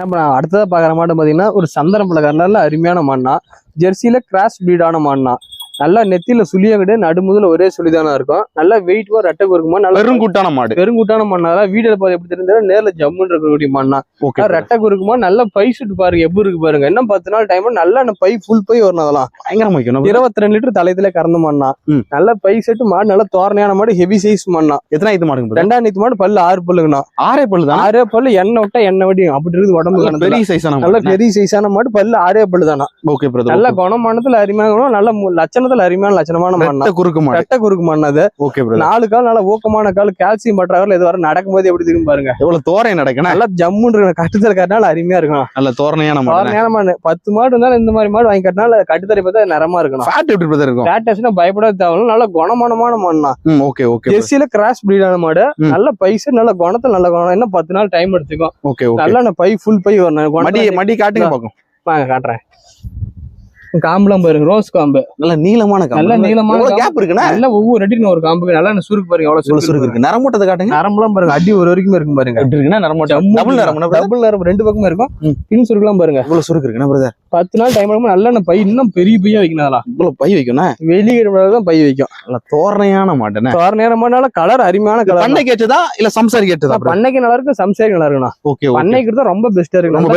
நம்ம அடுத்ததா பாக்குற மாடு பாத்தீங்கன்னா ஒரு சந்தன பலகார நல்ல அருமையான மாடுனா ஜெர்சியில கிராஸ் பிரீடான மாடுனா நல்லா நெத்தியில சுழிய கிடையாது நடுமுதுல ஒரே சுழிதானா இருக்கும் நல்லா வெயிட் ரெட்டை இருக்குமா நல்லா பெருங்கூட்டான மாடு பெருங்கூட்டான மாடுனா வீடியோல பார்த்து எப்படி தெரிஞ்சா நேர்ல ஜம்முன்னு இருக்கக்கூடிய மாடுனா ரெட்டை இருக்குமா நல்லா பை சுட்டு பாருங்க எப்படி இருக்கு பாருங்க இன்னும் 10 நாள் டைம் நல்லா பை ஃபுல் பை வரணும் அதெல்லாம் பயங்கரமா 22 லிட்டர் தலையத்துல கறந்து மாடுனா நல்ல பை செட்டு மாடு நல்லா தோரணையான மாடு ஹெவி சைஸ் மாடுனா எத்தனை இது மாடுங்க ரெண்டாம் நீத்து மாடு பல்லு 6 பல்லுங்கண்ணா 6 பல்லு தான் 6 பல்லு எண்ணெய் விட்டா எண்ணெய் வடியும் அப்படி இருக்குது உடம்பு பெரிய சைஸான நல்ல பெரிய சைஸான மாடு பல்லு 6 பல்லு தானா ஓகே பிரதர் நல்ல குணமானத்துல அருமையான நல்ல லட்சணத்துல அருமையான லட்சணமான மாடு குறுக்கு மாடு ரெட்டை குறுக்கு மாடு அது ஓகே பிரதர் 4 கால் நல்ல ஊக்கமான கால் கால்சியம் பற்றாக்குல இது வர நடக்கும்போது எப்படி தெரியும் பாருங்க எவ்வளவு தோரை நடக்கணும் நல்லா ஜம்முன்னு இருக்கு கட்டுத்தரை கட்டினால அருமையா இருக்கும் நல்ல தோரணையான மாடு மாடு 10 மாடு இருந்தாலும் இந்த மாதிரி மாடு வாங்கி கட்டினால கட்டுத்தரை பார்த்தா நிறமா இருக்கணும் ஃபேட் எப்படி பிரதர் இருக்கும் ஃபேட்டஸ்னா பயப்படாத தேவையில்ல நல்ல குணமானமான மாடுனா ஓகே ஓகே ஜெர்சியில கிராஸ் பிரீடான மாடு நல்ல பைசு நல்ல குணத்துல நல்ல குணம் இன்னும் 10 நாள் டைம் எடுத்துக்கும் ஓகே ஓகே நல்லா பை ஃபுல் பை வரணும் மடி காட்டுங்க பாக்கும் வாங்க காட்டுறேன் காம்புலாம் பாருங்க ரோஸ் காம்பு நல்ல நீளமான காம்பு நல்ல நீளமான கேப் இருக்குன்னா நல்ல ஒவ்வொரு அடிக்கும் ஒரு காம்புக்கு நல்லா சுருக்கு பாருங்க எவ்வளவு சுருக்கு இருக்கு நரம்பூட்டத்தை காட்டுங்க நரம்புலாம் பாருங்க அடி ஒரு வரைக்கும் இருக்கும் பாருங்க எப்படி இருக்குன்னா நரம்பூட்டம் டபுள் நரம்பு ரெண்டு பக்கமும் இருக்கும் பின் சுருக்குலாம் பாருங்க இவ்வளவு சுருக்கு இருக்குன்னா பிரதர் 10 நாள் டைம் எடுக்கும் நல்ல பை இன்னும் பெரிய பையா வைக்கணும் இவ்வளவு பை வைக்கணும் வெளியே தான் பை வைக்கும் நல்ல தோரணையான மாட்டேன் தோரணையான மாடுனால கலர் அருமையான கலர் பண்ணை கேட்டுதா இல்ல சம்சாரி கேட்டுதா பண்ணைக்கு நல்லா இருக்கும் சம்சாரி நல்லா இருக்கணும் ஓகே பண்ணைக்கு தான் ரொம்ப பெஸ்டா இருக்கும்